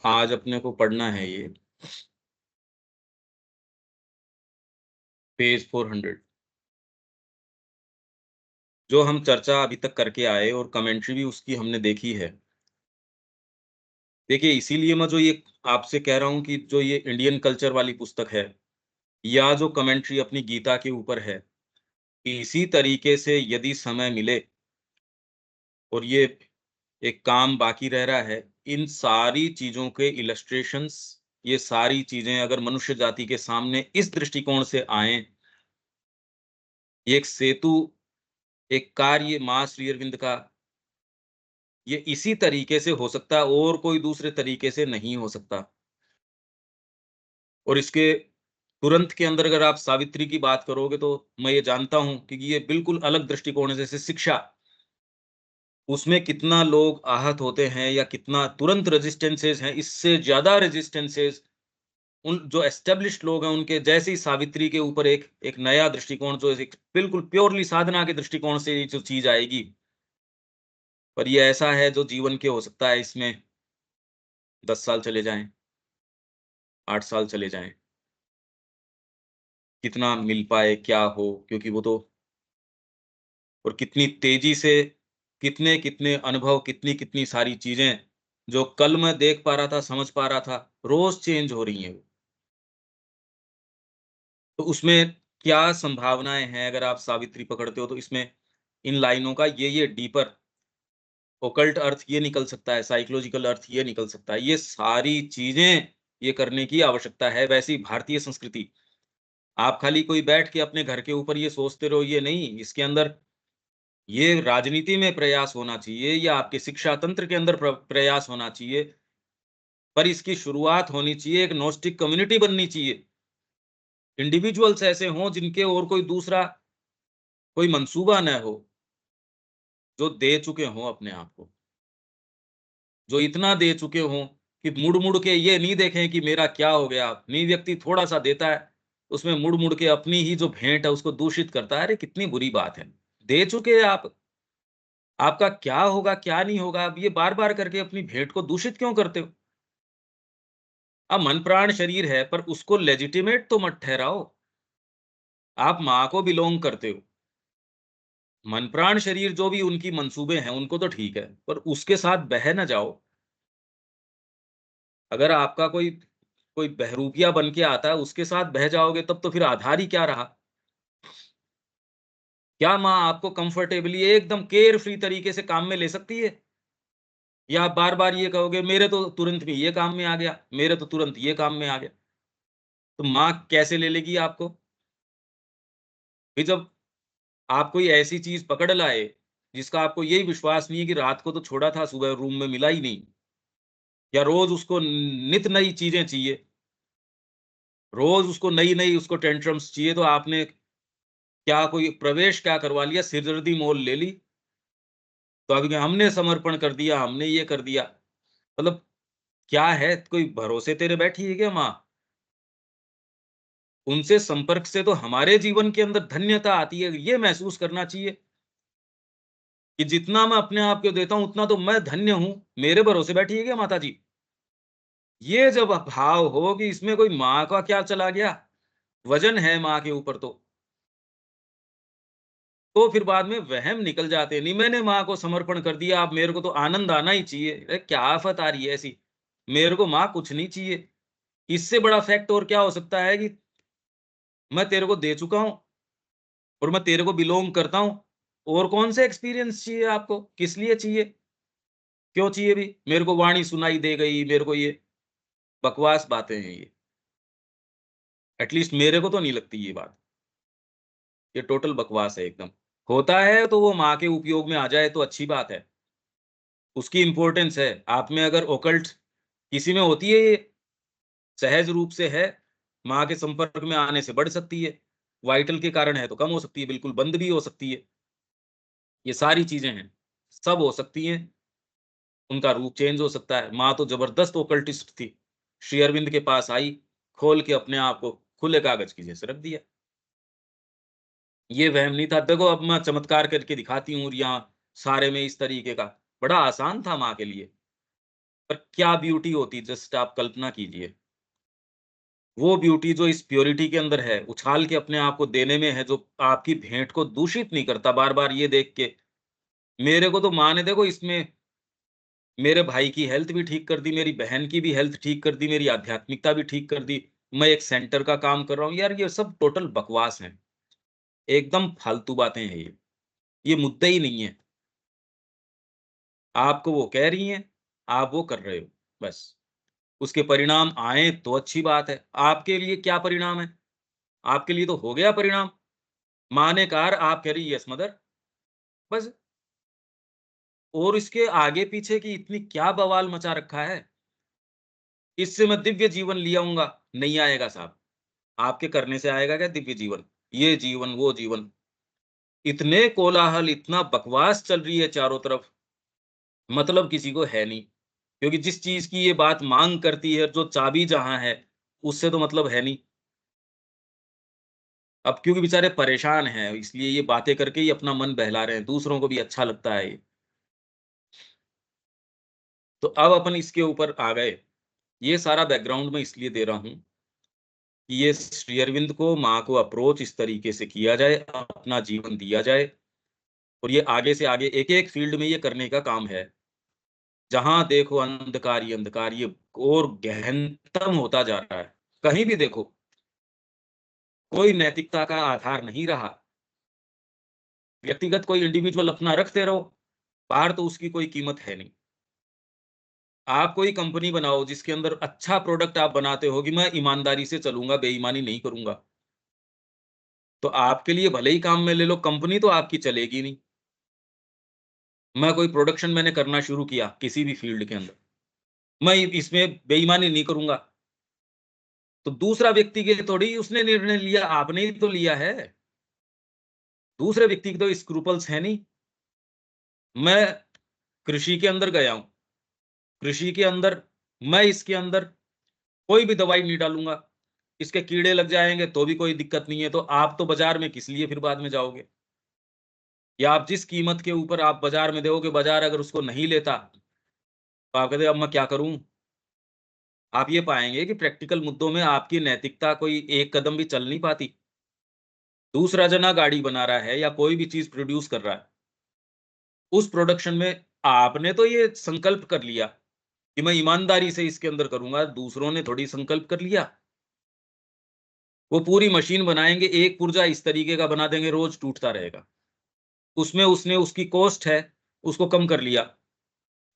आज अपने को पढ़ना है ये पेज 400 जो हम चर्चा अभी तक करके आए और कमेंट्री भी उसकी हमने देखी है। देखिए इसीलिए मैं जो ये आपसे कह रहा हूँ कि जो ये इंडियन कल्चर वाली पुस्तक है या जो कमेंट्री अपनी गीता के ऊपर है, कि इसी तरीके से यदि समय मिले और ये एक काम बाकी रह रहा है, इन सारी चीज़ों के इलस्ट्रेशंस, ये सारी चीज़ें अगर मनुष्य जाति के सामने इस दृष्टिकोण से आएँ, ये एक सेतु, एक कार्य माँ श्री अरविंद का, ये इसी तरीके से हो सकता है और कोई दूसरे तरीके से नहीं हो सकता। और इसके तुरंत के अंदर अगर आप सावित्री की बात करोगे तो मैं ये जानता हूँ कि ये बिल्कुल अलग दृष्टिकोण है, जैसे शिक्षा, उसमें कितना लोग आहत होते हैं या कितना तुरंत रेजिस्टेंसेस हैं, इससे ज़्यादा रेजिस्टेंसेस उन जो एस्टेब्लिश्ड लोग हैं उनके, जैसे ही सावित्री के ऊपर एक एक नया दृष्टिकोण, जो एक बिल्कुल प्योरली साधना के दृष्टिकोण से ये जो चीज़ आएगी, पर ये ऐसा है जो जीवन के हो सकता है इसमें 10 साल चले जाएँ, 8 साल चले जाएँ, कितना मिल पाए, क्या हो, क्योंकि वो तो और कितनी तेज़ी से कितने-कितने अनुभव, कितनी-कितनी सारी चीज़ें जो कल मैं देख पा रहा था, समझ पा रहा था, रोज़ चेंज हो रही हैं वो। तो उसमें क्या संभावनाएँ हैं अगर आप सावित्री पकड़ते हो तो इसमें इन लाइनों का ये डीपर ओकल्ट अर्थ ये निकल सकता है, साइकोलॉजिकल अर्थ ये निकल सकता है। ये सारी चीज़ें ये करने की आवश्यकता है। वैसे ही भारतीय संस्कृति, आप खाली कोई बैठ के अपने घर के ऊपर ये सोचते रहो, ये नहीं, इसके अंदर ये राजनीति में प्रयास होना चाहिए या आपके शिक्षा तंत्र के अंदर प्रयास होना चाहिए, पर इसकी शुरुआत होनी चाहिए, एक नॉस्टिक कम्युनिटी बननी चाहिए। इंडिविजुअल्स ऐसे हों जिनके और कोई दूसरा कोई मंसूबा न हो, जो दे चुके हों अपने आप को, जो इतना दे चुके हों कि मुड़-मुड़ के ये नहीं देखें कि मेरा क्या हो गया। नहीं, व्यक्ति थोड़ा-सा देता है, उसमें मुड़-मुड़ के अपनी ही जो भेंट है उसको दूषित करता है। अरे! कितनी बुरी बात है। दे चुके हैं आप, आपका क्या होगा, क्या नहीं होगा, अब ये बार-बार करके अपनी भेंट को दूषित क्यों करते हो? अब मन प्राण शरीर है, पर उसको लेजिटिमेट तो मत ठहराओ। आप माँ को बिलॉन्ग करते हो। मन प्राण शरीर जो भी उनकी मंसूबे हैं, उनको तो ठीक है, पर उसके साथ बह ना जाओ। अगर आपका कोई कोई बहरूपिया बन के आता है, उसके साथ बह जाओगे तब तो फिर आधार ही क्या रहा? क्या माँ आपको कंफर्टेबली एकदम केयर फ्री तरीके से काम में ले सकती है? या आप बार-बार ये कहोगे मेरे तो तुरंत में ये काम में आ गया, मेरे तो तुरंत ये काम में आ गया। तो माँ कैसे ले लेगी आपको? फिर जब आप कोई ऐसी चीज़ पकड़ लाए, जिसका आपको यही विश्वास नहीं है कि रात को तो छोड़ा था, सुबह रूम में मिला ही नहीं, या रोज़ उसको नित नई चीज़ें चाहिए, रोज़ उसको नई-नई उसको टेंट्रम्स चाहिए, तो आपने क्या कोई प्रवेश क्या करवा लिया, सिरदर्दी मोल ले ली, तो अभी हमने समर्पण कर दिया, हमने ये कर दिया। मतलब क्या है, कोई भरोसे तेरे बैठी है क्या माँ? उनसे संपर्क से तो हमारे जीवन के अंदर धन्यता आती है, ये महसूस करना चाहिए कि जितना मैं अपने आप को देता हूँ, उतना तो मैं धन्य हूँ, मेरे भरोसे बैठी है क्या माताजी? ये जब भाव हो कि इसमें कोई माँ का क्या चला गया, वज़न है माँ के ऊपर तो फिर बाद में वहम निकल जाते हैं। नहीं, मैंने माँ को समर्पण कर दिया, अब मेरे को तो आनंद आना ही चाहिए। अरे क्या आफ़त आ रही है ऐसी? मेरे को माँ कुछ नहीं चाहिए। इससे बड़ा फैक्ट और क्या हो सकता है कि मैं तेरे को दे चुका हूँ और मैं तेरे को बिलॉन्ग करता हूँ। और कौन से एक्सपीरियंस चाहिए आपको? किस लिए चाहिए? क्यों चाहिए भी? मेरे को वाणी सुनाई दे गई, मेरे को ये बकवास बातें हैं ये। एटलीस्ट मेरे को तो नहीं लगती ये बात। ये टोटल बकवास है एकदम। होता है तो वो माँ के उपयोग में आ जाए तो अच्छी बात है। उसकी इम्पोर्टेंस है। आप में अगर ओकल्ट किसी में होती है ये, सहज रूप से है, माँ के संपर्क में आने से बढ़ सकती है। वाइटल के कारण है तो कम हो सकती है, बिल्कुल बंद भी हो सकती है। ये सारी चीज़ें हैं, सब हो सकती हैं, उनका रूप चेंज हो सकता है। माँ तो ज़बरदस्त ओकल्टिस्ट थी। श्री अरविंद के पास आई, खोल के अपने आप को खुले कागज़ की जैसे रख दिया। ये वहम नहीं था। देखो अब मैं चमत्कार करके दिखाती हूँ, यहाँ सारे में इस तरीके का, बड़ा आसान था माँ के लिए। पर क्या ब्यूटी होती, जस्ट आप कल्पना कीजिए। वो ब्यूटी जो इस प्योरिटी के अंदर है, उछाल के अपने आप को देने में है, जो आपकी भेंट को दूषित नहीं करता बार-बार ये देख के। मेरे को तो माँ ने देखो इसमें मेरे भाई की हेल्थ भी ठीक कर दी, मेरी बहन की भी हेल्थ ठीक कर दी, मेरी आध्यात्मिकता भी ठीक कर दी। मैं एक सेंटर का काम कर रहा हूँ। यार ये सब टोटल बकवास है। एकदम फालतू बातें हैं ये। ये मुद्दे ही नहीं है। आपको वो कह रही हैं, आप वो कर रहे हो, बस। उसके परिणाम आएँ तो अच्छी बात है। आपके लिए क्या परिणाम है? आपके लिए तो हो गया परिणाम। माँ ने कहा, आप कह रही यस मदर, बस। और इसके आगे पीछे की इतनी क्या बवाल मचा रखा है? इससे मैं दिव्य जीवन ले आऊँगा, नहीं आएगा साहब। आपके करने से आएगा क्या दिव्य जीवन? ये जीवन, वो जीवन। इतने कोलाहल, इतना बकवास चल रही है चारों तरफ, मतलब किसी को है नहीं। क्योंकि जिस चीज़ की ये बात माँग करती है, जो चाबी जहाँ है, उससे तो मतलब है नहीं। अब क्योंकि बेचारे परेशान हैं, इसलिए ये बातें करके ही अपना मन बहला रहे हैं, दूसरों को भी अच्छा लगता है ये। तो अब अपन इसके ऊपर आ गए। ये सारा बैकग्राउंड मैं इसलिए दे रहा हूँ कि ये श्री अरविंद को, माँ को अप्रोच इस तरीके से किया जाए, अपना जीवन दिया जाए और ये आगे से आगे एक-एक फ़ील्ड में ये करने का काम है। जहाँ देखो अंधकार ही अंधकार, ये और गहनतम होता जा रहा है। कहीं भी देखो, कोई नैतिकता का आधार नहीं रहा। व्यक्तिगत कोई इंडिविजुअल अपना रखते रहो, बाहर तो उसकी कोई कीमत है नहीं। आप कोई कंपनी बनाओ जिसके अंदर अच्छा प्रोडक्ट आप बनाते हो कि मैं ईमानदारी से चलूँगा, बेईमानी नहीं करूँगा। तो आपके लिए भले ही काम में ले लो, कंपनी तो आपकी चलेगी नहीं। मैं कोई प्रोडक्शन मैंने करना शुरू किया किसी भी फ़ील्ड के अंदर, मैं इसमें बेईमानी नहीं करूँगा। तो दूसरा व्यक्ति के थोड़ी उसने निर्णय लिया, आपने ही तो लिया है। दूसरे व्यक्ति के तो स्क्रूपल्स हैं नहीं। मैं कृषि के अंदर गया हूँ। कृषि के अंदर मैं इसके अंदर कोई भी दवाई नहीं डालूँगा। इसके कीड़े लग जाएँगे तो भी कोई दिक्कत नहीं है, तो आप तो बाज़ार में किस लिए फिर बाद में जाओगे? या आप जिस कीमत के ऊपर आप बाज़ार में दोगे, बाज़ार अगर उसको नहीं लेता, तो आप कहते अब मैं क्या करूँ? आप ये पाएँगे कि प्रैक्टिकल मुद्दों में आपकी नैतिकता कोई एक कदम भी चल नहीं पाती। दूसरा जना गाड़ी बना रहा है या कोई भी चीज़ प्रोड्यूस कर रहा है, उस प्रोडक्शन में आपने तो ये संकल्प कर लिया कि मैं ईमानदारी से इसके अंदर करूँगा, दूसरों ने थोड़ी संकल्प कर लिया। वो पूरी मशीन बनाएँगे, एक पुर्जा इस तरीके का बना देंगे, रोज़ टूटता रहेगा। उसमें उसने उसकी कॉस्ट है, उसको कम कर लिया।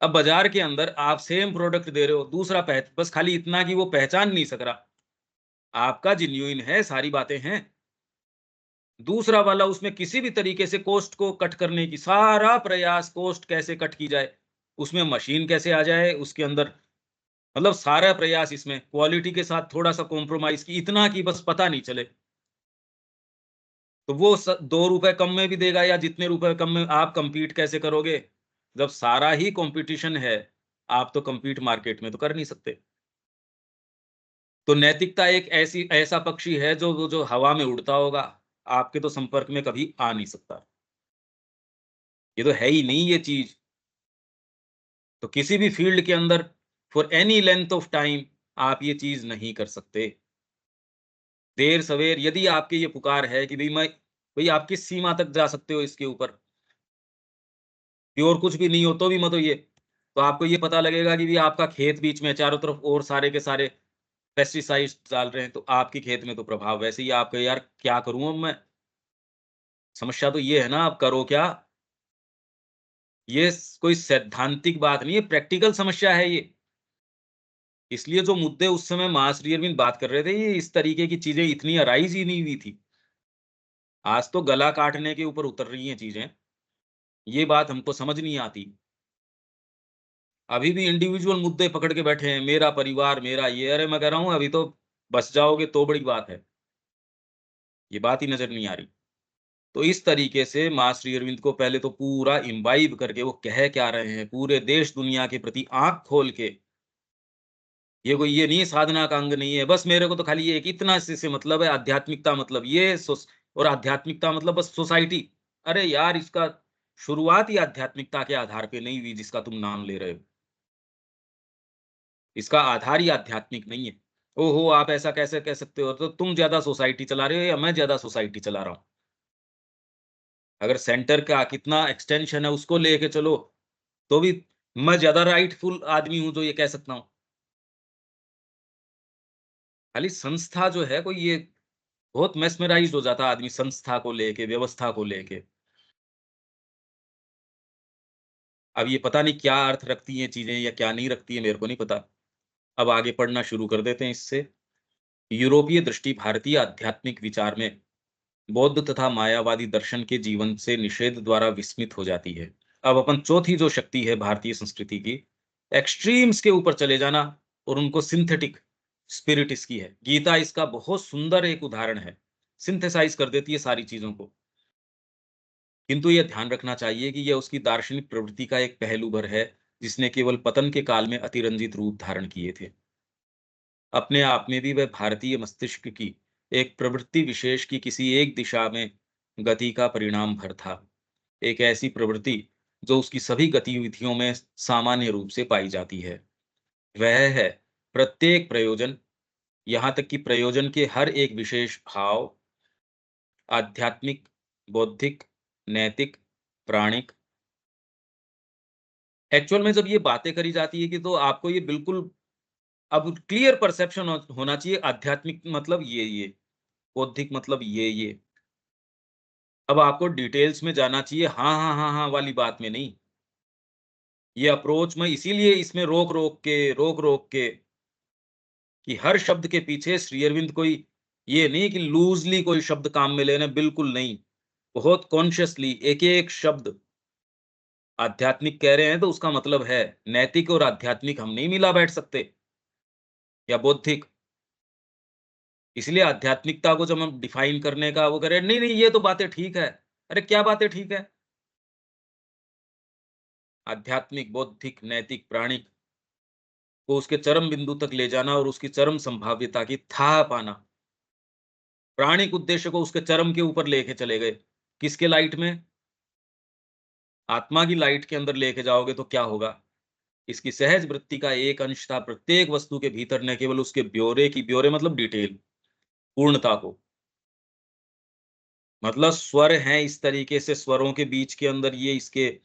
अब बाज़ार के अंदर आप सेम प्रोडक्ट दे रहे हो, दूसरा बस खाली इतना कि वो पहचान नहीं सक रहा। आपका जेन्युइन है, सारी बातें हैं। दूसरा वाला उसमें किसी भी तरीके से कॉस्ट को कट करने की सारा प्रयास, कॉस्ट कैसे कट की जाए, उसमें मशीन कैसे आ जाए, उसके अंदर मतलब सारा प्रयास इसमें क्वालिटी के साथ थोड़ा-सा कॉम्प्रोमाइज़ की इतना कि बस पता नहीं चले। तो वो ₹2 कम में भी देगा या जितने रुपए कम में आप कम्पीट कैसे करोगे? जब सारा ही कॉम्पिटिशन है, आप तो कम्पीट मार्केट में तो कर नहीं सकते। तो नैतिकता एक ऐसा पक्षी है जो हवा में उड़ता होगा, आपके तो संपर्क में कभी आ नहीं सकता। ये तो है ही नहीं ये चीज़। तो किसी भी फ़ील्ड के अंदर for any length of time आप ये चीज़ नहीं कर सकते। देर-सवेर यदि आपकी ये पुकार है कि भई आप किस सीमा तक जा सकते हो इसके ऊपर, प्योर कुछ भी नहीं हो तो भी मत होइए। तो आपको ये पता लगेगा कि भई आपका खेत बीच में है, चारों तरफ और सारे के सारे पेस्टिसाइड्स डाल रहे हैं, तो आपके खेत में तो प्रभाव वैसे ही आप कहे यार क्या करूँ अब मैं? समस्या तो ये है ना, अब करो क्या? ये कोई सैद्धांतिक बात नहीं है, प्रैक्टिकल समस्या है ये। इसलिए जो मुद्दे उस समय महाश्री अरविंद बात कर रहे थे, ये इस तरीके की चीज़ें इतनी अराइज़ ही नहीं हुई थी। आज तो गला काटने के ऊपर उतर रही हैं चीज़ें। ये बात हमको समझ नहीं आती। अभी भी इंडिविजुअल मुद्दे पकड़ के बैठे हैं, मेरा परिवार, मेरा ये, अरे मैं कह रहा हूँ अभी तो बस जाओगे तो बड़ी बात है। ये बात ही नज़र नहीं आ रही। तो इस तरीके से माँ श्री अरविंद को पहले तो पूरा इम्बाइब करके वो कह क्या रहे हैं, पूरे देश दुनिया के प्रति आँख खोल के, ये कोई ये नहीं है साधना का अंग नहीं है, बस मेरे को तो खाली ये एक इतना से मतलब है आध्यात्मिकता मतलब ये और आध्यात्मिकता मतलब बस सोसाइटी। अरे यार इसका शुरुआत ही आध्यात्मिकता के आधार पे नहीं हुई जिसका तुम नाम ले रहे हो। इसका आधार ही आध्यात्मिक नहीं है। ओहो! आप ऐसा कैसे कह सकते हो? तो तुम ज़्यादा सोसाइटी चला रहे हो या मैं ज़्यादा सोसाइटी चला रहा हूँ? अगर सेंटर का कितना एक्सटेंशन है उसको लेके चलो, तो भी मैं ज़्यादा राइटफुल आदमी हूँ जो ये कह सकता हूँ। खाली संस्था जो है कोई ये बहुत मेस्मराइज़्ड हो जाता है आदमी संस्था को लेके, व्यवस्था को लेके। अब ये पता नहीं क्या अर्थ रखती हैं चीज़ें या क्या नहीं रखती हैं, मेरे को नहीं पता। अब आगे पढ़ना शुरू कर देते हैं इससे। यूरोपीय दृष्टि भारतीय आध्यात्मिक विचार में बौद्ध तथा मायावादी दर्शन के जीवन से निषेध द्वारा विस्मित हो जाती है। अब अपन चौथी जो शक्ति है भारतीय संस्कृति की, एक्सट्रीम्स के ऊपर चले जाना और उनको सिंथेटिक स्पिरिट इसकी है। गीता इसका बहुत सुंदर एक उदाहरण है। सिंथेसाइज़ कर देती है सारी चीज़ों को। किंतु ये ध्यान रखना चाहिए कि यह उसकी दार्शनिक प्रवृत्ति का एक पहलू भर है, जिसने केवल पतन के काल में अतिरंजित रूप धारण किए थे। अपने आप में भी वह भारतीय मस्तिष्क की एक प्रवृत्ति विशेष की किसी एक दिशा में गति का परिणाम भर था। एक ऐसी प्रवृत्ति जो उसकी सभी गतिविधियों में सामान्य रूप से पाई जाती है। वह है प्रत्येक प्रयोजन, यहाँ तक कि प्रयोजन के हर एक विशेष भाव, आध्यात्मिक, बौद्धिक, नैतिक, प्राणिक। एक्चुअल में जब ये बातें करी जाती है कि तो आपको ये बिल्कुल अब क्लियर परसेप्शन होना चाहिए आध्यात्मिक मतलब ये, बौद्धिक मतलब ये। अब आपको डिटेल्स में जाना चाहिए हाँ, हाँ, हाँ, हाँ वाली बात में नहीं। ये अप्रोच मैं इसीलिए इसमें रोक-रोक के कि हर शब्द के पीछे श्री अरविंद कोई ये नहीं कि लूज़ली कोई शब्द काम में ले रहे हैं, बिल्कुल नहीं। बहुत कॉन्शियसली एक-एक शब्द आध्यात्मिक कह रहे हैं तो उसका मतलब है नैतिक और आध्यात्मिक हम नहीं मिला बैठ सकते या बौद्धिक। इसलिए आध्यात्मिकता को जब हम डिफाइन करने का वो करें, नहीं, नहीं ये तो बातें ठीक है। अरे क्या बातें ठीक है? आध्यात्मिक, बौद्धिक, नैतिक, प्राणिक को उसके चरम बिंदु तक ले जाना और उसकी चरम संभाव्यता की थाह पाना। प्राणिक उद्देश्य को उसके चरम के ऊपर लेके चले गए। किसके लाइट में? आत्मा की लाइट के अंदर लेके जाओगे तो क्या होगा? इसकी सहज वृत्ति का एक अंश था प्रत्येक वस्तु के भीतर न केवल उसके ब्यौरे मतलब डिटेल, पूर्णता को। मतलब स्वर हैं इस तरीके से स्वरों के बीच के अंदर ये इसके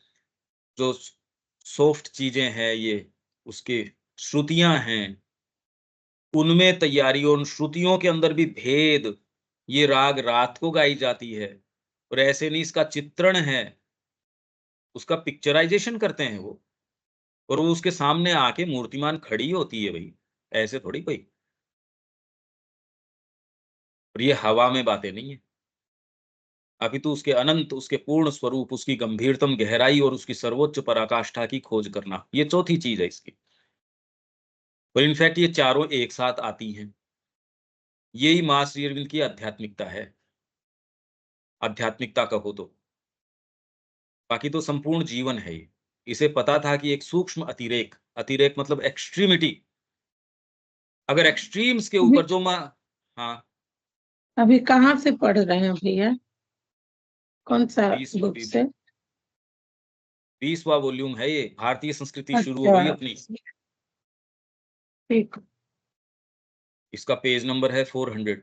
जो सॉफ्ट चीजें हैं ये, उसके श्रुतियाँ हैं, उनमें तैयारी और उन श्रुतियों के अंदर भी भेद, ये राग रात को गाई जाती है और ऐसे नहीं इसका चित्रण है, उसका पिक्चराइज़ेशन करते हैं वो और वो उसके सामने आके मूर्तिमान खड़ी होती है भई, ऐसे थोड़ी कोई। और ये हवा में बातें नहीं है, अपितु उसके अनंत, उसके पूर्ण स्वरूप, उसकी गंभीरतम गहराई और उसकी सर्वोच्च पराकाष्ठा की खोज करना, ये चौथी चीज़ है इसकी। और इनफैक्ट ये चारों एक साथ आती हैं। यही माँ श्री अरविंद की आध्यात्मिकता है, आध्यात्मिकता कहो तो। बाकी तो संपूर्ण जीवन है ये। इसे पता था कि एक सूक्ष्म अतिरेक, अतिरेक मतलब एक्सट्रीमिटी, अगर एक्सट्रीम्स के अभी ऊपर जो माँ हाँ, अभी कहाँ से पढ़ रहे हैं भैया? कौन सा 20वाँ बुक बी से? 20वाँ वॉल्यूम है ये, भारतीय संस्कृति शुरू हो अच्छा, गई अपनी। ठीक। इसका पेज नंबर है 400।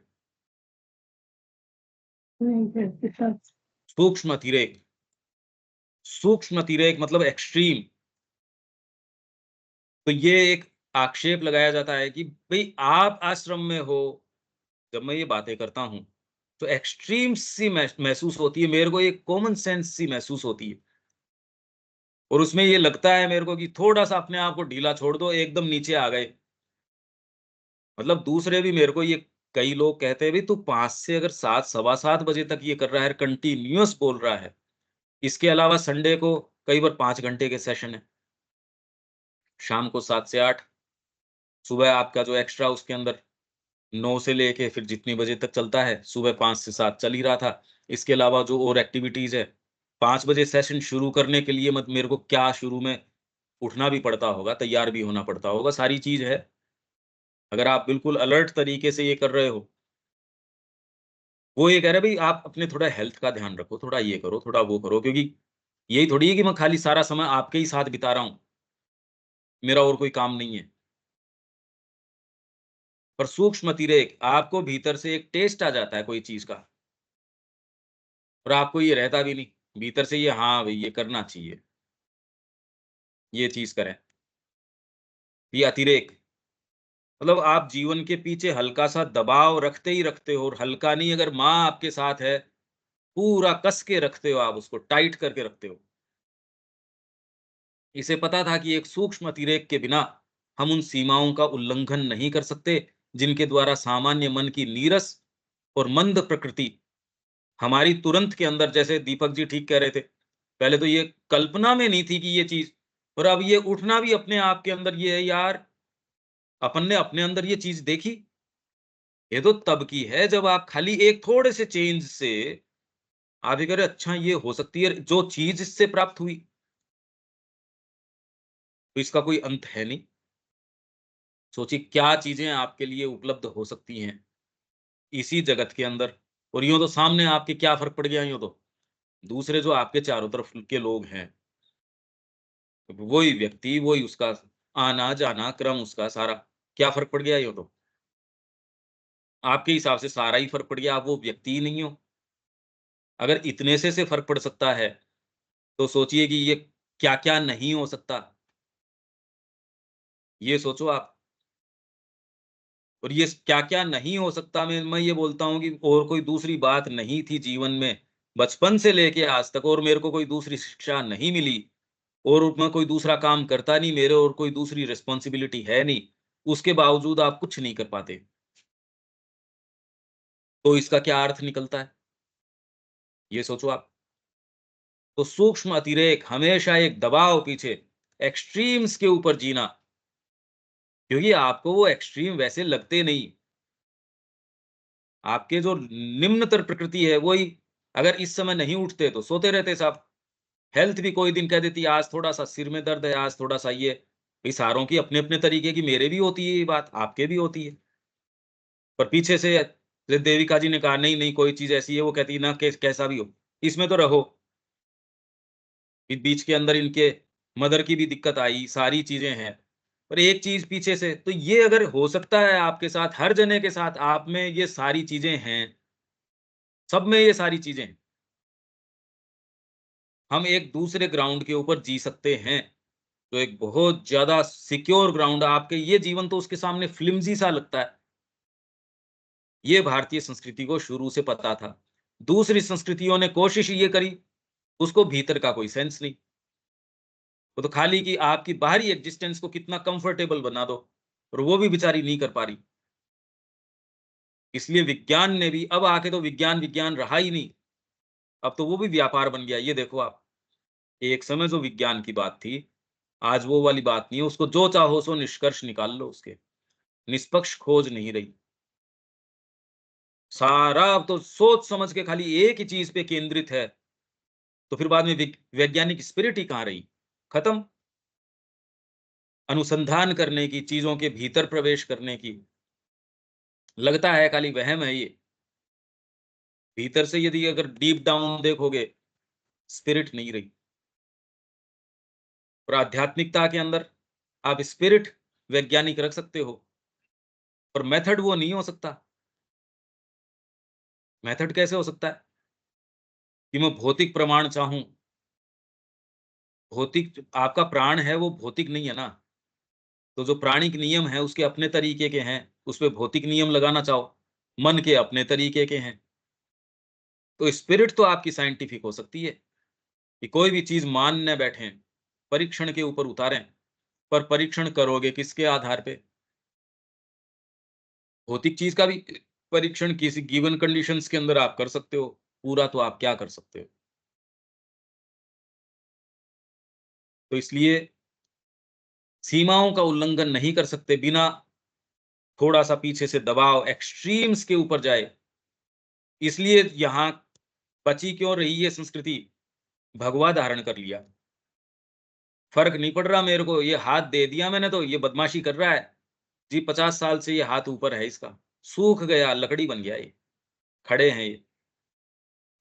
सूक्ष्म अतिरेक, सूक्ष्म अतिरेक मतलब एक्सट्रीम। तो ये एक आक्षेप लगाया जाता है कि भई आप आश्रम में हो, जब मैं ये बातें करता हूँ, तो एक्सट्रीम सी महसूस होती है, मेरे को एक कॉमन सेंस सी महसूस होती है। और उसमें ये लगता है मेरे को कि थोड़ा-सा अपने आप को ढीला छोड़ दो, एकदम नीचे आ गए। मतलब दूसरे भी मेरे को ये कई लोग कहते हैं, "भई तू 5 से अगर 7 सवा 7 बजे तक ये कर रहा है, कंटीन्यूअस बोल रहा है। इसके अलावा संडे को कई बार 5 घंटे के सेशन है, शाम को 7 से 8, सुबह आपका जो एक्स्ट्रा उसके अंदर 9 से लेके फिर जितनी बजे तक चलता है, सुबह 5 से 7 चल ही रहा था। इसके अलावा जो और एक्टिविटीज़ है, 5 बजे सेशन शुरू करने के लिए मत मेरे को क्या शुरू में उठना भी पड़ता होगा, तैयार भी होना पड़ता होगा, सारी चीज़ है। अगर आप बिल्कुल अलर्ट तरीके से ये कर रहे हो, वो ये कह रहा है भई आप अपने थोड़ा हेल्थ का ध्यान रखो, थोड़ा ये करो, थोड़ा वो करो क्योंकि यही थोड़ी है कि मैं खाली सारा समय आपके ही साथ बिता रहा हूँ, मेरा और कोई काम नहीं है। पर सूक्ष्म अतिरेक आपको भीतर से एक टेस्ट आ जाता है कोई चीज का, और आपको ये रहता भी नहीं भीतर से, ये हाँ भाई ये करना चाहिए, ये चीज करें। ये अतिरेक मतलब आप जीवन के पीछे हल्का सा दबाव रखते ही रखते हो, और हल्का नहीं, अगर माँ आपके साथ है पूरा कस के रखते हो, आप उसको टाइट करके रखते हो। इसे पता था कि एक सूक्ष्म अतिरेक के बिना हम उन सीमाओं का उल्लंघन नहीं कर सकते जिनके द्वारा सामान्य मन की नीरस और मंद प्रकृति हमारी तुरंत के अंदर, जैसे दीपक जी ठीक कह रहे थे, पहले तो ये कल्पना में नहीं थी कि ये चीज, और अब ये उठना भी अपने आप के अंदर ये है यार, अपन ने अपने अंदर ये चीज देखी। ये तो तब की है जब आप खाली एक थोड़े से चेंज से आप ये कह रहे अच्छा ये हो सकती है, जो चीज इससे प्राप्त हुई तो इसका कोई अंत है नहीं। सोचिए क्या चीजें आपके लिए उपलब्ध हो सकती हैं इसी जगत के अंदर, और यूं तो सामने आपके क्या फर्क पड़ गया, यूं तो दूसरे जो आपके चारों तरफ के लोग हैं, वही व्यक्ति, वही उसका आना जाना क्रम, उसका सारा क्या फर्क पड़ गया, यूं तो आपके हिसाब से सारा ही फर्क पड़ गया, आप वो व्यक्ति ही नहीं हो। अगर इतने से फर्क पड़ सकता है तो सोचिए कि ये क्या क्या नहीं हो सकता, ये सोचो आप। और ये क्या क्या नहीं हो सकता, मैं ये बोलता हूँ कि और कोई दूसरी बात नहीं थी जीवन में, बचपन से लेके आज तक, और मेरे को कोई दूसरी शिक्षा नहीं मिली, और मैं कोई दूसरा काम करता नहीं, मेरे और कोई दूसरी रिस्पॉन्सिबिलिटी है नहीं, उसके बावजूद आप कुछ नहीं कर पाते, तो इसका क्या अर्थ निकलता है, ये सोचो आप। तो सूक्ष्म अतिरेक हमेशा एक दबाव पीछे, एक्सट्रीम्स के ऊपर जीना, क्योंकि आपको वो एक्सट्रीम वैसे लगते नहीं, आपके जो निम्नतर प्रकृति है वही, अगर इस समय नहीं उठते तो सोते रहते साहब। हेल्थ भी कोई दिन कह देती है आज थोड़ा सा सिर में दर्द है, आज थोड़ा सा ये, भाई सारों की अपने अपने तरीके की, मेरे भी होती है ये बात, आपके भी होती है, पर पीछे से देविका जी ने कहा नहीं नहीं कोई चीज ऐसी है, वो कहती है ना कैसा भी हो इसमें तो रहो। बीच के अंदर इनके मदर की भी दिक्कत आई, सारी चीजें हैं, पर एक चीज पीछे से, तो ये अगर हो सकता है आपके साथ, हर जने के साथ, आप में ये सारी चीजें हैं, सब में ये सारी चीजें हैं, हम एक दूसरे ग्राउंड के ऊपर जी सकते हैं, तो एक बहुत ज्यादा सिक्योर ग्राउंड, आपके ये जीवन तो उसके सामने फ्लिमजी सा लगता है। ये भारतीय संस्कृति को शुरू से पता था, दूसरी संस्कृतियों ने कोशिश ये करी, उसको भीतर का कोई सेंस नहीं, वो तो खाली कि आपकी बाहरी एग्जिस्टेंस को कितना कंफर्टेबल बना दो, और वो भी बेचारी नहीं कर पा रही। इसलिए विज्ञान ने भी अब आके, तो विज्ञान विज्ञान रहा ही नहीं, अब तो वो भी व्यापार बन गया। ये देखो आप, एक समय जो विज्ञान की बात थी, आज वो वाली बात नहीं है, उसको जो चाहो सो निष्कर्ष निकाल लो उसके, निष्पक्ष खोज नहीं रही, सारा अब तो सोच समझ के खाली एक ही चीज पे केंद्रित है, तो फिर बाद में वैज्ञानिक स्पिरिट ही कहाँ रही, खत्म। अनुसंधान करने की, चीजों के भीतर प्रवेश करने की, लगता है खाली वहम है ये, भीतर से यदि अगर डीप डाउन देखोगे, स्पिरिट नहीं रही। और आध्यात्मिकता के अंदर आप स्पिरिट वैज्ञानिक रख सकते हो, पर मेथड वो नहीं हो सकता। मेथड कैसे हो सकता है कि मैं भौतिक प्रमाण चाहूं, भौतिक आपका प्राण है वो भौतिक नहीं है ना, तो जो प्राणिक नियम है उसके अपने तरीके के हैं, उस पे भौतिक नियम लगाना चाहो, मन के अपने तरीके के हैं। तो स्पिरिट तो आपकी साइंटिफिक हो सकती है कि कोई भी चीज मान न बैठे, परीक्षण के ऊपर उतारें, पर परीक्षण करोगे किसके आधार पे, भौतिक चीज का भी परीक्षण किसी गिवन कंडीशंस के अंदर आप कर सकते हो, पूरा तो आप क्या कर सकते हो। तो इसलिए सीमाओं का उल्लंघन नहीं कर सकते बिना थोड़ा सा पीछे से दबाव एक्सट्रीम्स के ऊपर जाए। इसलिए यहाँ बची क्यों रही ये संस्कृति, भगवा धारण कर लिया, फर्क नहीं पड़ रहा मेरे को, ये हाथ दे दिया मैंने तो ये बदमाशी कर रहा है जी, 50 साल से ये हाथ ऊपर है इसका, सूख गया लकड़ी बन गया ये, खड़े हैं ये,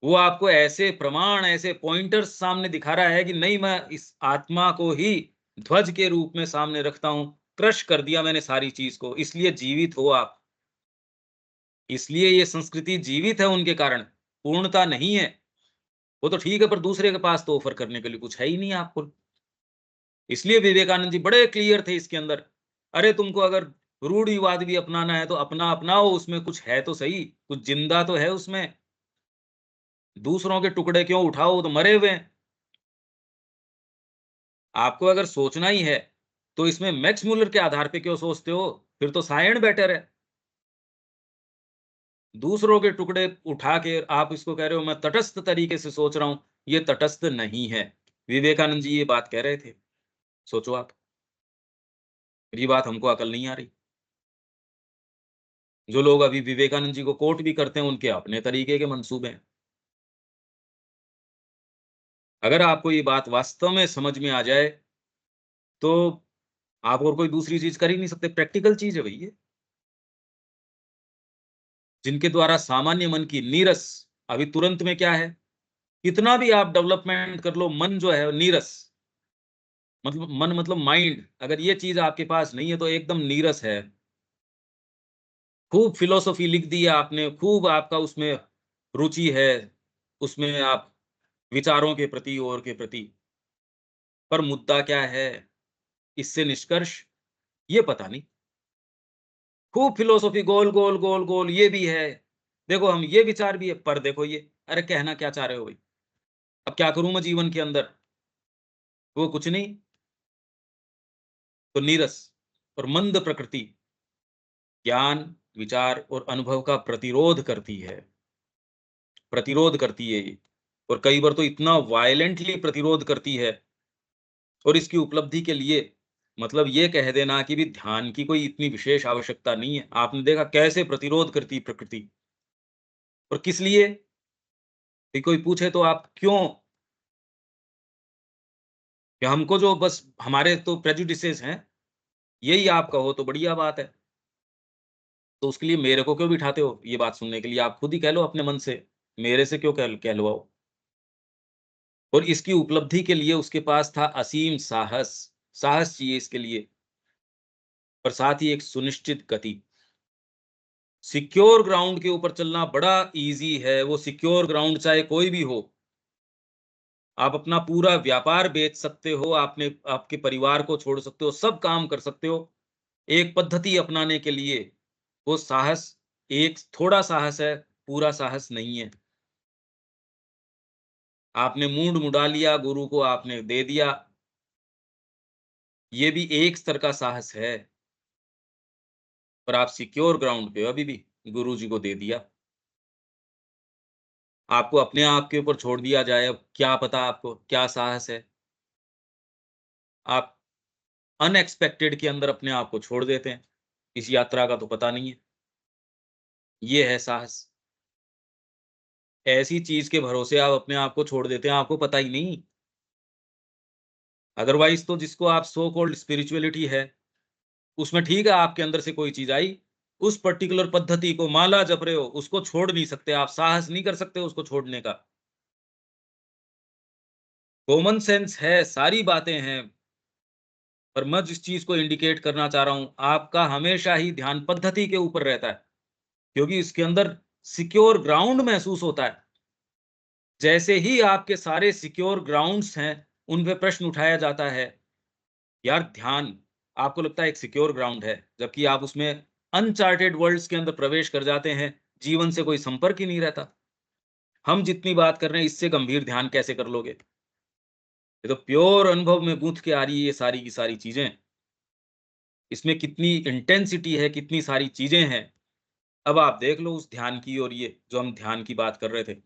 वो आपको ऐसे प्रमाण, ऐसे पॉइंटर्स सामने दिखा रहा है कि नहीं, मैं इस आत्मा को ही ध्वज के रूप में सामने रखता हूं, क्रश कर दिया मैंने सारी चीज को, इसलिए जीवित हो आप, इसलिए ये संस्कृति जीवित है उनके कारण, पूर्णता नहीं है। वो तो ठीक है, पर दूसरे के पास तो ऑफ़र करने के लिए कुछ है ही नहीं आपको। इसलिए विवेकानंद जी बड़े क्लियर थे इसके अंदर। अरे तुमको अगर रूढ़िवाद भी अपनाना है तो अपनाओ, उसमें कुछ है तो सही, कुछ ज़िंदा तो है उसमें। दूसरों के टुकड़े क्यों उठाओ, वो तो मरे हुए हैं। आपको अगर सोचना ही है, तो इसमें मैक्स मुलर के आधार पे क्यों सोचते हो? फिर तो सायण बेटर है। दूसरों के टुकड़े उठा के आप इसको कह रहे हो मैं तटस्थ तरीके से सोच रहा हूँ, ये तटस्थ नहीं है। विवेकानंद जी ये बात कह रहे थे। सोचो आप, ये बात हमको अकल नहीं आ रही। जो लोग अभी विवेकानंद जी को कोट भी करते हैं, उनके अपने तरीके के मंसूबे हैं। अगर आपको ये बात वास्तव में समझ में आ जाए, तो आप और कोई दूसरी चीज़ कर ही नहीं सकते, प्रैक्टिकल चीज़ है भई ये। जिनके द्वारा सामान्य मन की नीरस, अभी तुरंत में क्या है, कितना भी आप डेवलपमेंट कर लो, मन जो है नीरस, मतलब मन मतलब माइंड, अगर ये चीज़ आपके पास नहीं है तो एकदम नीरस है। खूब फिलॉसफी लिख दी है आपने, खूब आपका उसमें रुचि है, उसमें आप विचारों के प्रति और के प्रति, पर मुद्दा क्या है? इससे निष्कर्ष ये पता नहीं। खूब फिलॉसफी गोल, गोल, गोल, गोल ये भी है। देखो हम ये विचार भी है, पर देखो ये, अरे कहना क्या चाह रहे हो भई? अब क्या करूँ मैं जीवन के अंदर? वो कुछ नहीं, तो नीरस और मंद प्रकृति ज्ञान, विचार और अनुभव का प्रतिरोध करती है ये। और कई बार तो इतना वायलेंटली प्रतिरोध करती है, और इसकी उपलब्धि के लिए मतलब ये कह देना कि भी ध्यान की कोई इतनी विशेष आवश्यकता नहीं है। आपने देखा कैसे प्रतिरोध करती प्रकृति, और किस लिए? कि कोई पूछे तो आप क्यों? कि हमको जो बस हमारे तो प्रेजुडिसेस हैं, यही आप कहो तो बढ़िया बात है। तो उसके लिए मेरे को क्यों बिठाते हो ये बात सुनने के लिए? आप खुद ही कह लो अपने मन से, मेरे से क्यों कहलवाओ? और इसकी उपलब्धि के लिए उसके पास था असीम साहस, साहस चाहिए इसके लिए, और साथ ही एक सुनिश्चित गति। सिक्योर ग्राउंड के ऊपर चलना बड़ा ईज़ी है, वो सिक्योर ग्राउंड चाहे कोई भी हो। आप अपना पूरा व्यापार बेच सकते हो, आपने आपके परिवार को छोड़ सकते हो, सब काम कर सकते हो। एक पद्धति अपनाने के लिए वो साहस, एक थोड़ा साहस है, पूरा साहस नहीं है। आपने मूंड मुड़ा लिया, गुरु को आपने दे दिया, ये भी एक स्तर का साहस है, पर आप सिक्योर ग्राउंड पे हो अभी भी, गुरु जी को दे दिया। आपको अपने आप के ऊपर छोड़ दिया जाए, अब क्या पता आपको क्या साहस है? आप अनएक्सपेक्टेड के अंदर अपने आप को छोड़ देते हैं। इस यात्रा का तो पता नहीं है। ये है साहस। ऐसी चीज़ के भरोसे आप अपने आप को छोड़ देते हैं, आपको पता ही नहीं। अदरवाइज़ तो जिसको आप सो कॉल्ड स्पिरिचुअलिटी है, उसमें ठीक है आपके अंदर से कोई चीज़ आई, उस पर्टिकुलर पद्धति को माला जप रहे हो, उसको छोड़ नहीं सकते आप, साहस नहीं कर सकते उसको छोड़ने का। कॉमन सेंस है, सारी बातें हैं, पर मैं जिस चीज़ को इंडिकेट करना चाह रहा हूँ, आपका हमेशा ही ध्यान पद्धति के ऊपर रहता है, क्योंकि इसके अंदर सिक्योर ग्राउंड महसूस होता है। जैसे ही आपके सारे सिक्योर ग्राउंड्स हैं, उन पे प्रश्न उठाया जाता है, यार ध्यान आपको लगता है एक सिक्योर ग्राउंड है, जबकि आप उसमें अनचार्टेड वर्ल्ड्स के अंदर प्रवेश कर जाते हैं, जीवन से कोई संपर्क ही नहीं रहता। हम जितनी बात कर रहे हैं, इससे गंभीर ध्यान कैसे कर लोगे? ये तो प्योर अनुभव में गूँथ के आ रही है ये सारी की सारी चीज़ें। इसमें कितनी इंटेंसिटी है, कितनी सारी चीज़ें हैं। अब आप देख लो उस ध्यान की, और ये जो हम ध्यान की बात कर रहे थे,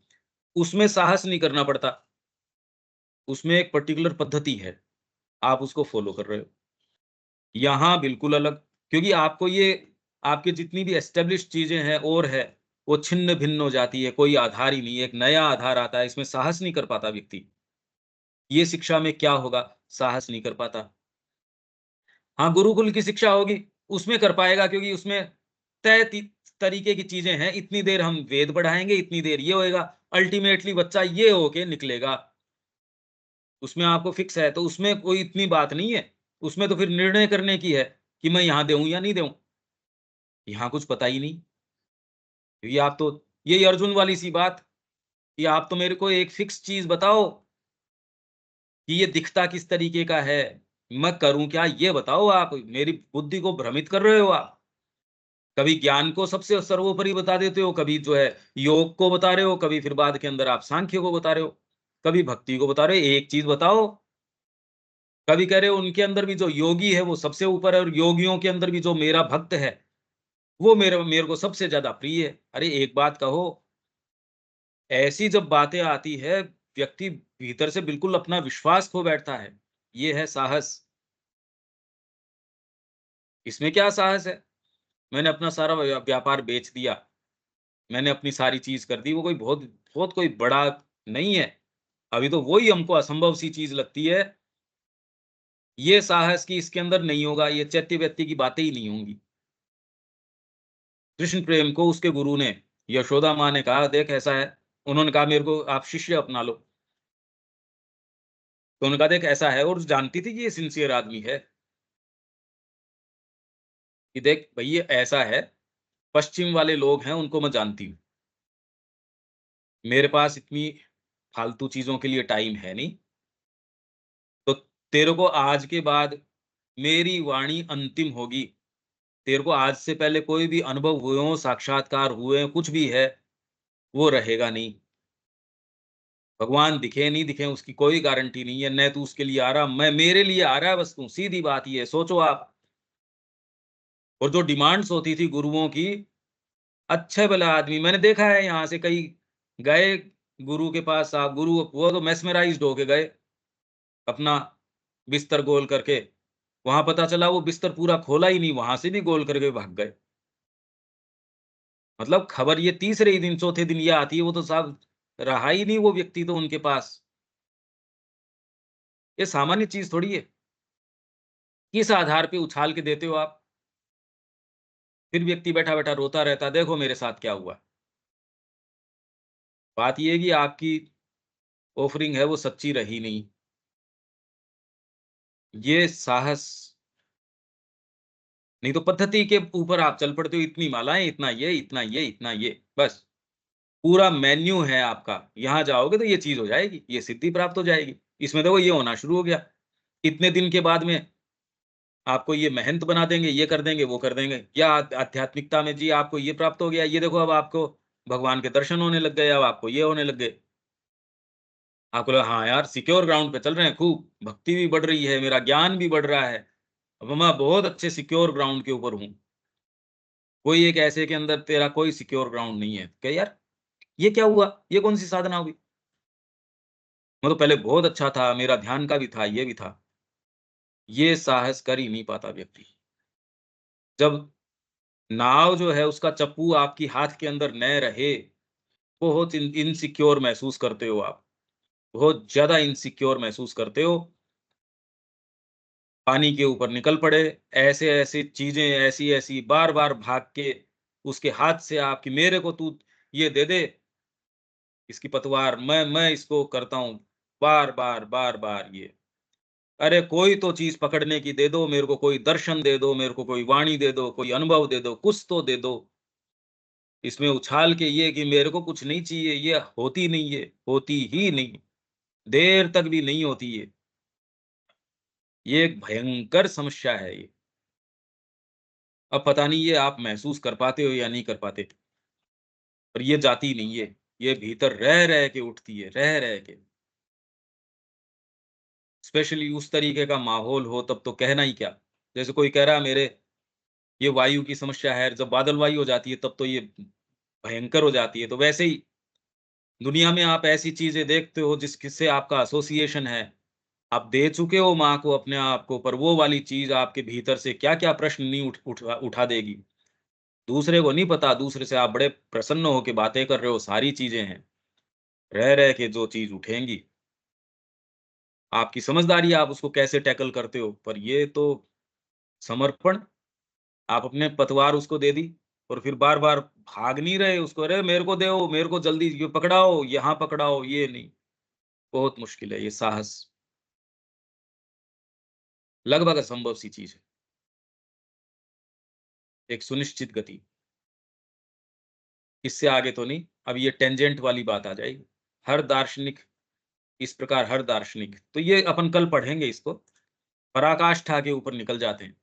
उसमें साहस नहीं करना पड़ता। उसमें एक पर्टिकुलर पद्धति है, आप उसको फ़ॉलो कर रहे हो। यहाँ बिल्कुल अलग, क्योंकि आपको ये आपकी जितनी भी एस्टेब्लिश्ड चीज़ें हैं और है, वो छिन्न-भिन्न हो जाती है, कोई आधार ही नहीं है, एक नया आधार आता है, इसमें साहस नहीं कर पाता व्यक्ति। ये शिक्षा में क्या होगा? साहस नहीं कर पाता। हाँ, गुरुकुल की शिक्षा होगी, उसमें कर पाएगा, क्योंकि उसमें तय तरीके की चीज़ें हैं, इतनी देर हम वेद पढ़ाएँगे, इतनी देर ये होएगा, अल्टीमेटली बच्चा ये होके निकलेगा। उसमें आपको फिक्स है, तो उसमें कोई इतनी बात नहीं है। उसमें तो फिर निर्णय करने की है, कि मैं यहाँ दूँ या नहीं दूँ। यहाँ कुछ पता ही नहीं। क्योंकि आप तो यही अर्जुन वाली सी बात कि आप तो मेरे को एक फिक्स चीज़ बताओ कि ये दिखता किस तरीके का है, मैं करूँ क्या ये बताओ आप, मेरी बुद्धि को भ्रमित कर रहे हो आप। कभी ज्ञान को सबसे सर्वोपरि बता देते हो, कभी जो है योग को बता रहे हो, कभी फिर बाद के अंदर आप सांख्य को बता रहे हो, कभी भक्ति को बता रहे हो, एक चीज़ बताओ। कभी कह रहे हो उनके अंदर भी जो योगी है वो सबसे ऊपर है और योगियों के अंदर भी जो मेरा भक्त है, वो मेरे मेरे को सबसे ज़्यादा प्रिय है। अरे एक बात कहो, ऐसी जब बातें आती है, व्यक्ति भीतर से बिल्कुल अपना विश्वास खो बैठता है। ये है साहस। इसमें क्या साहस है? मैंने अपना सारा व्यापार बेच दिया, मैंने अपनी सारी चीज़ कर दी, वो कोई बहुत बहुत कोई बड़ा नहीं है। अभी तो वही हमको असंभव सी चीज़ लगती है। ये साहस कि इसके अंदर नहीं होगा, ये चैत्य-वैत्य की बातें ही नहीं होंगी। कृष्ण प्रेम को उसके गुरु ने, यशोदा माँ ने कहा, "देख ऐसा है।" उन्होंने कहा, "मेरे को आप शिष्य अपना लो।" तो उन्होंने कहा, "देख ऐसा है।" और जानती थी कि ये सिंसियर आदमी है, कि देख भई ये ऐसा है, पश्चिम वाले लोग हैं, उनको मैं जानती हूँ। मेरे पास इतनी फालतू चीज़ों के लिए टाइम है नहीं। तो तेरे को आज के बाद मेरी वाणी अंतिम होगी। तेरे को आज से पहले कोई भी अनुभव हुए हों, साक्षात्कार हुए हों, कुछ भी है, वो रहेगा नहीं। भगवान दिखे, नहीं दिखे उसकी कोई गारंटी नहीं है। न तू उसके लिए आ रहा, मैं मेरे लिए आ रहा है बस तू, सीधी बात ये है, सोचो आप। और जो डिमांड्स होती थी गुरुओं की, अच्छे भले आदमी मैंने देखा है यहाँ से कई गए गुरु के पास, साहब गुरु वो तो मेस्मराइज़्ड होके गए, अपना बिस्तर गोल करके। वहाँ पता चला वो बिस्तर पूरा खोला ही नहीं, वहाँ से भी गोल करके भाग गए। मतलब खबर ये तीसरे ही दिन, चौथे दिन ये आती है, वो तो साहब रहा ही नहीं वो व्यक्ति तो उनके पास। ये सामान्य चीज़ थोड़ी है। किस आधार पे उछाल के देते हो आप? फिर व्यक्ति बैठा-बैठा रोता रहता है, देखो मेरे साथ क्या हुआ। बात ये है कि आपकी ऑफरिंग है वो सच्ची रही नहीं। ये साहस नहीं तो पद्धति के ऊपर आप चल पड़ते हो, इतनी मालाएँ, इतना ये, इतना ये, इतना ये, बस। पूरा मेन्यू है आपका। यहाँ जाओगे तो ये चीज़ हो जाएगी, ये सिद्धि प्राप्त हो जाएगी। इसमें देखो ये होना शुरू हो गया। इतने दिन के बाद में आपको ये महंत बना देंगे, ये कर देंगे, वो कर देंगे। या आध्यात्मिकता में जी आपको ये प्राप्त हो गया, ये देखो अब आपको भगवान के दर्शन होने लग गए, अब आपको ये होने लग गए। आपको लगा हाँ यार सिक्योर ग्राउंड पे चल रहे हैं खूब, भक्ति भी बढ़ रही है, मेरा ज्ञान भी बढ़ रहा है। अब मैं बहुत अच्छे सिक्योर ग्राउंड के ऊपर हूँ। कोई एक ऐसे के अंदर तेरा कोई सिक्योर ग्राउंड नहीं है। क्या यार, ये क्या हुआ? ये कौन-सी साधना हुई? मैं तो पहले बहुत अच्छा था, मेरा ध्यान का भी था, ये भी था। ये साहस कर ही नहीं पाता व्यक्ति। जब नाव जो है उसका चप्पू आपकी हाथ के अंदर न रहे, बहुत इनसिक्योर महसूस करते हो आप। बहुत ज़्यादा इनसिक्योर महसूस करते हो। पानी के ऊपर निकल पड़े, ऐसे-ऐसी चीज़ें, ऐसी-ऐसी बार-बार भाग के उसके हाथ से आप कि मेरे को तू ये दे दे, इसकी पतवार, मैं इसको करता हूँ। बार-बार, बार-बार ये। अरे कोई तो चीज़ पकड़ने की दे दो, मेरे को कोई दर्शन दे दो, मेरे को कोई वाणी दे दो, कोई अनुभव दे दो, कुछ तो दे दो। इसमें उछाल के ये कि मेरे को कुछ नहीं चाहिए, ये होती नहीं है, होती ही नहीं। देर तक भी नहीं होती ये। ये एक भयंकर समस्या है ये। अब पता नहीं ये आप महसूस कर पाते हो या नहीं कर पाते, पर ये जाती नहीं है। ये भीतर रह-रह के उठती है, रह-रह के। स्पेशली उस तरीके का माहौल हो तब तो कहना ही क्या। जैसे कोई कह रहा है मेरे ये वायु की समस्या है, जब बादल वायु हो जाती है तब तो ये भयंकर हो जाती है। तो वैसे ही दुनिया में आप ऐसी चीज़ें देखते हो जिससे आपका एसोसिएशन है। आप दे चुके हो माँ को अपने आप को, पर वो वाली चीज़ आपके भीतर से क्या-क्या प्रश्न नहीं उठा देगी। दूसरे को नहीं पता, दूसरे से आप बड़े प्रसन्न होके बातें कर रहे हो, सारी चीज़ें हैं। रह-रह के जो चीज़ उठेंगी, आपकी समझदारी आप उसको कैसे टैकल करते हो। पर ये तो समर्पण, आप अपने पतवार उसको दे दी और फिर बार-बार भाग नहीं रहे उसको, "अरे! मेरे को देओ, मेरे को जल्दी ये पकड़ाओ, यहाँ पकड़ाओ।" ये नहीं, बहुत मुश्किल है ये साहस, लगभग असंभव सी चीज़ है। एक सुनिश्चित गति, इससे आगे तो नहीं, अब ये टेंजेंट वाली बात आ जाएगी। हर दार्शनिक इस प्रकार, हर दार्शनिक, तो ये अपन कल पढ़ेंगे इसको। पराकाष्ठा के ऊपर निकल जाते हैं।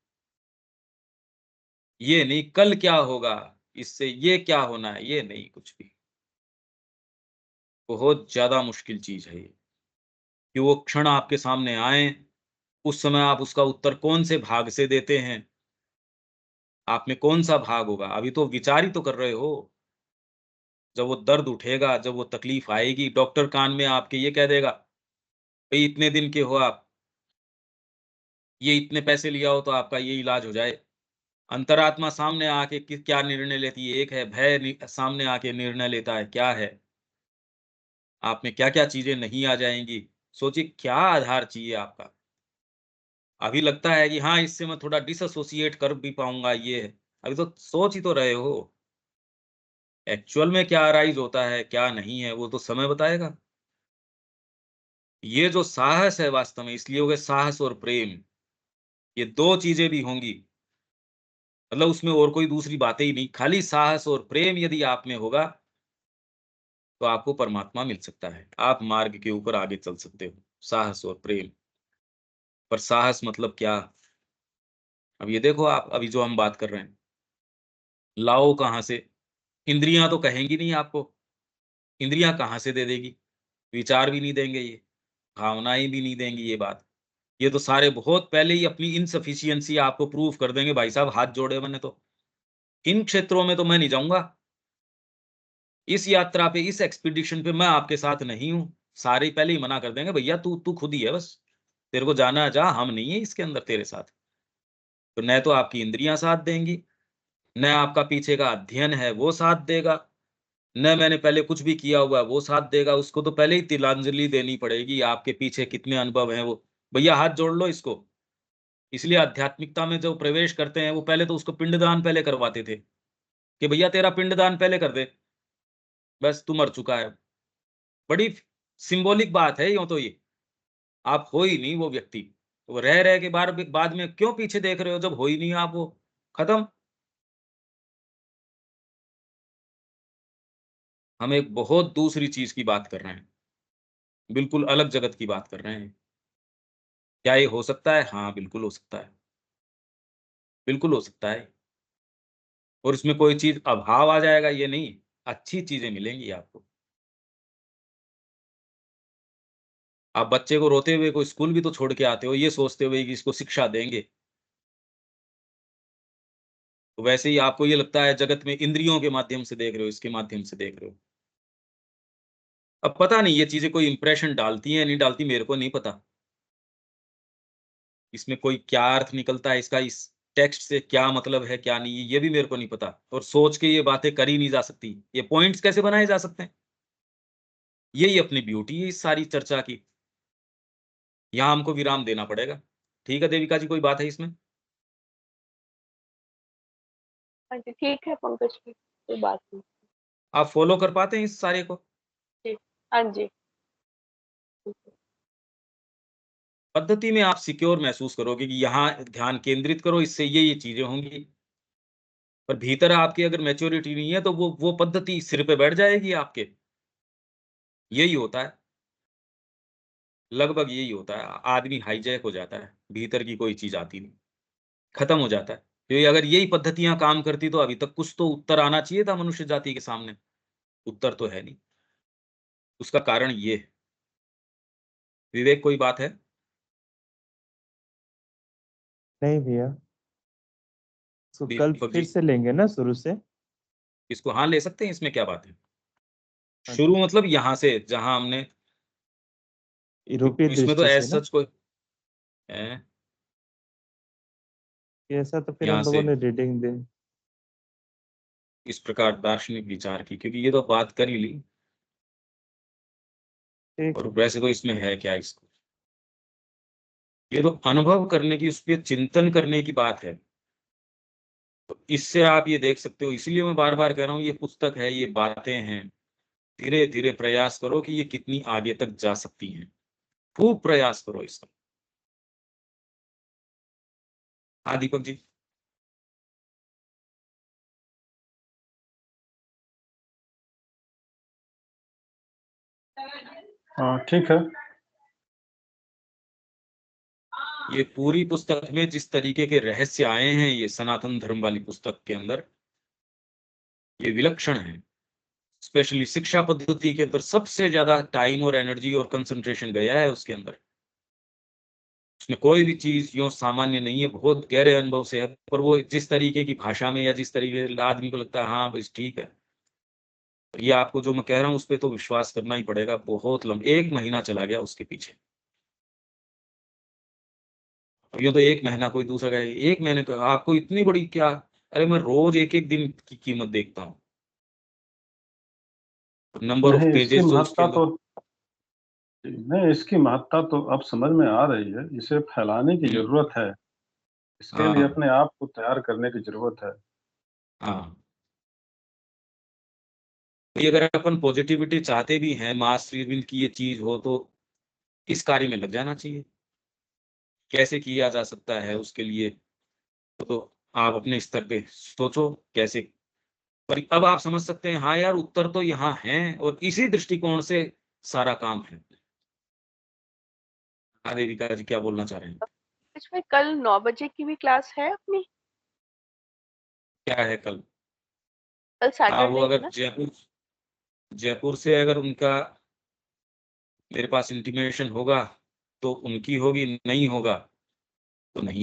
ये नहीं कल क्या होगा, इससे ये क्या होना है, ये नहीं कुछ भी। बहुत ज़्यादा मुश्किल चीज़ है ये, कि वो क्षण आपके सामने आए, उस समय आप उसका उत्तर कौन से भाग से देते हैं, आप में कौन-सा भाग होगा? अभी तो विचार ही तो कर रहे हो। जब वो दर्द उठेगा, जब वो तकलीफ आएगी, डॉक्टर कान में आपके ये कह देगा, भई इतने दिन के हो आप, ये इतने पैसे ले आओ तो आपका ये इलाज हो जाए। अंतरात्मा सामने आके क्या निर्णय लेती है? एक है भय, सामने आके निर्णय लेता है, क्या है? आप में क्या-क्या चीज़ें नहीं आ जाएँगी? सोचिए क्या आधार चाहिए आपका? अभी लगता है कि हाँ, इससे मैं थोड़ा डिसएसोसिएट कर भी पाऊँगा, ये है। अभी तो सोच ही तो रहे हो। एक्चुअल में क्या अराइज़ होता है, क्या नहीं है, वो तो समय बताएगा। ये जो साहस है वास्तव में, इसलिए हो गए साहस और प्रेम, ये 2 चीज़ें भी होंगी, मतलब उसमें और कोई दूसरी बातें ही नहीं, खाली साहस और प्रेम यदि आप में होगा, तो आपको परमात्मा मिल सकता है। आप मार्ग के ऊपर आगे चल सकते हो, साहस और प्रेम। पर साहस मतलब क्या? अब ये देखो आप, अभी जो हम बात कर रहे हैं, लाओ कहाँ से? इंद्रियाँ तो कहेंगी नहीं आपको, इंद्रियाँ कहाँ से दे देगी? विचार भी नहीं देंगे ये, भावनाएँ भी नहीं देंगी ये बात। ये तो सारे बहुत पहले ही अपनी इनसफिशिएंसी आपको प्रूव कर देंगे, भाई साहब हाथ जोड़े मैंने तो। इन क्षेत्रों में तो मैं नहीं जाऊँगा। इस यात्रा पे, इस एक्सपीडिशन पे मैं आपके साथ नहीं हूँ। सारे ही पहले ही मना कर देंगे, भैया तू तू खुद ही है बस। तेरे को जाना है जा, हम नहीं है इसके अंदर तेरे साथ। तो न तो आपकी इंद्रियाँ साथ देंगी, न आपका पीछे का अध्ययन है वो साथ देगा, न मैंने पहले कुछ भी किया हुआ है वो साथ देगा। उसको तो पहले ही तिलांजलि देनी पड़ेगी, आपके पीछे कितने अनुभव हैं वो। भैया हाथ जोड़ लो इसको। इसलिए आध्यात्मिकता में जो प्रवेश करते हैं, वो पहले तो उसको पिंडदान पहले करवाते थे, कि भैया तेरा पिंडदान पहले कर दे, बस तू मर चुका है। बड़ी सिंबॉलिक बात है यूँ तो ये। आप हो ही नहीं वो व्यक्ति। वो रह के बाद में क्यों पीछे देख रहे हो, जब हो ही नहीं आप वो, खत्म। हम एक बहुत दूसरी चीज़ की बात कर रहे हैं, बिल्कुल अलग जगत की बात कर रहे हैं। क्या ये हो सकता है? हाँ, बिल्कुल हो सकता है, बिल्कुल हो सकता है। और इसमें कोई चीज़ अभाव आ जाएगा ये नहीं, अच्छी चीज़ें मिलेंगी आपको। आप बच्चे को रोते हुए कोई स्कूल भी तो छोड़ के आते हो, ये सोचते हुए कि इसको शिक्षा देंगे। तो वैसे ही आपको ये लगता है जगत में इंद्रियों के माध्यम से देख रहे हो, इसके माध्यम से देख रहे हो। अब पता नहीं ये चीज़ें कोई इंप्रेशन डालती हैं, नहीं डालती, मेरे को नहीं पता। इसमें कोई क्या अर्थ निकलता है इसका, इस टेक्स्ट से क्या मतलब है, क्या नहीं, ये भी मेरे को नहीं पता। और सोच के ये बातें करी नहीं जा सकती। ये पॉइंट्स कैसे बनाए जा सकते हैं? यही अपनी ब्यूटी है इस सारी चर्चा की। यहाँ हमको विराम देना पड़ेगा। ठीक है देविका जी, कोई बात है इसमें? हाँ जी, ठीक है पंकज जी, कोई बात नहीं। आप फ़ॉलो कर पाते हैं इस सारे को? जी, हाँ जी, ठीक है। पद्धति में आप सिक्योर महसूस करोगे कि यहाँ ध्यान केंद्रित करो, इससे ये चीज़ें होंगी। पर भीतर आपकी अगर मैच्योरिटी नहीं है, तो वो पद्धति सिर पे बैठ जाएगी आपके। यही होता है, लगभग यही होता है। आदमी हाइजैक हो जाता है, भीतर की कोई चीज़ आती नहीं, खत्म हो जाता है। क्योंकि अगर यही पद्धतियाँ काम करती, तो अभी तक कुछ तो उत्तर आना चाहिए था मनुष्य जाति के सामने। उत्तर तो है नहीं। उसका कारण ये है। विवेक, कोई बात है? नहीं भैया, इसको कल दीपक फिर जी, से लेंगे ना शुरू से? इसको हाँ ले सकते हैं, इसमें क्या बात है? हाँ, शुरू मतलब यहाँ से जहाँ हमने, यूरोपीय इसमें तो दृष्टि से एज़ ना? सच कोई हैं, ऐसा तो फिर यहाँ हम लोगों से ने रीडिंग दे। इस प्रकार दार्शनिक विचार की, क्योंकि ये तो बात कर ही ली। ठीक और है। वैसे तो इसमें है क्या इसको? ये तो अनुभव करने की, उस पे चिंतन करने की बात है। तो इससे आप ये देख सकते हो, इसीलिए मैं बार-बार कह रहा हूँ, ये पुस्तक है, ये बातें हैं। धीरे-धीरे प्रयास करो कि ये कितनी आगे तक जा सकती हैं। खूब प्रयास करो इसका। हाँ, दीपक जी। हाँ ठीक है। ये पूरी पुस्तक में जिस तरीके के रहस्य आए हैं ये सनातन धर्म वाली पुस्तक के अंदर, ये विलक्षण है। स्पेशली शिक्षा पद्धति के अंदर सबसे ज्यादा टाइम और एनर्जी और कंसंट्रेशन गया है उसके अंदर। उसमें कोई भी चीज यूं सामान्य नहीं है, बहुत गहरे अनुभव से है। पर वो जिस तरीके की भाषा में या जिस तरीके से आदमी को लगता है हाँ बस ठीक है, ये आपको जो मैं कह रहा हूँ उस पर तो विश्वास करना ही पड़ेगा। बहुत लंबा 1 महीना चला गया उसके पीछे। अब ये तो 1 महीना कोई दूसरा कहे 1 महीने तो आपको इतनी बड़ी क्या, अरे मैं रोज एक एक दिन की कीमत देखता हूँ, नंबर ऑफ नहीं इसकी पेजेस जो उसके महत्ता अंदर। तो नहीं, इसकी महत्ता तो अब समझ में आ रही है। इसे फैलाने की जरूरत है, इसके लिए हाँ अपने आप को तैयार करने की जरूरत है। हाँ, ये अगर अपन पॉजिटिविटी चाहते भी हैं, मास रीडिंग की ये चीज हो तो इस कार्य में लग जाना चाहिए। कैसे किया जा सकता है उसके लिए तो आप अपने स्तर पे सोचो कैसे। पर अब आप समझ सकते हैं हाँ यार उत्तर तो यहाँ है और इसी दृष्टिकोण से सारा काम है। हाँ देविका जी क्या बोलना चाह रहे हैं? इसमें कल 9 बजे की भी क्लास है अपनी? क्या है कल? कल हाँ वो सैटरडे है अगर ना? जयपुर से अगर उनका मेरे पास इंटीमेशन होगा तो उनकी होगी, नहीं होगा तो नहीं।